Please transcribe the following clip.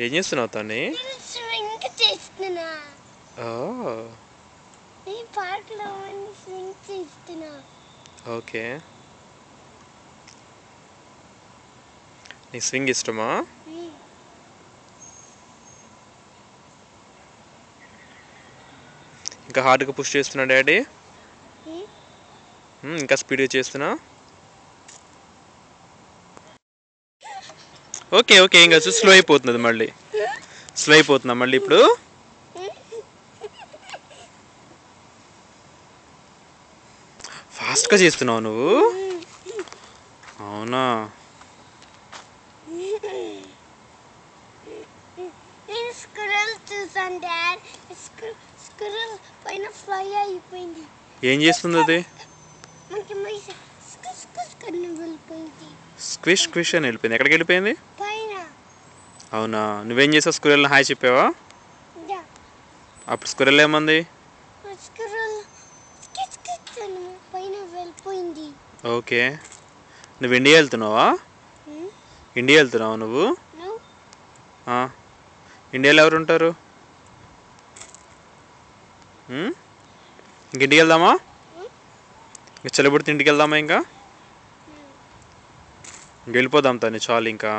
ఏం చేస్తున్నావు తన్ని? స్వింగ్ చేస్తున్నా. ఓ ఈ పార్క్లో స్వింగ్ చేస్తున్నా. ఓకే, నీకు స్వింగ్ ఇష్టమా? ఇంకా హార్డ్గా పుష్ చేస్తున్నా డాడీ. ఇంకా స్పీడ్గా చేస్తున్నా. ఓకే ఓకే, ఇంకా స్లో అయిపోతుంది మళ్ళీ. స్లో అయిపోతున్నా మళ్ళీ ఇప్పుడు. ఫాస్ట్గా చేస్తున్నావు నువ్వు? అవునా? నేను స్క్విరల్ చూసాను డాడ్. స్క్విరల్ పైన ఫ్లై అయిపోయింది. ఏం చేస్తుంది అది? మనకి వెళ్ళిపోయింది. స్క్విష్ స్క్విష్ అని వెళ్ళిపోయింది. ఎక్కడికి వెళ్ళిపోయింది? పైన. అవునా? నువ్వేం చేసావు? స్క్విరెల్ని హాయ్ చెప్పావా? అప్పుడు స్క్విరెల్ ఏమంది? స్క్విరల్ పైన వెళ్ళిపోయింది. ఓకే, నువ్వు ఇండియా వెళ్తున్నావా? ఇండియా వెళ్తున్నావా నువ్వు? ఇండియాలో ఎవరు ఉంటారు? ఇంక ఇంటికి వెళ్దామా? ఇంకా చలిపడితే ఇంటికి వెళ్దామా? ఇంకా వెళ్ళిపోదాం తను చాలు ఇంకా.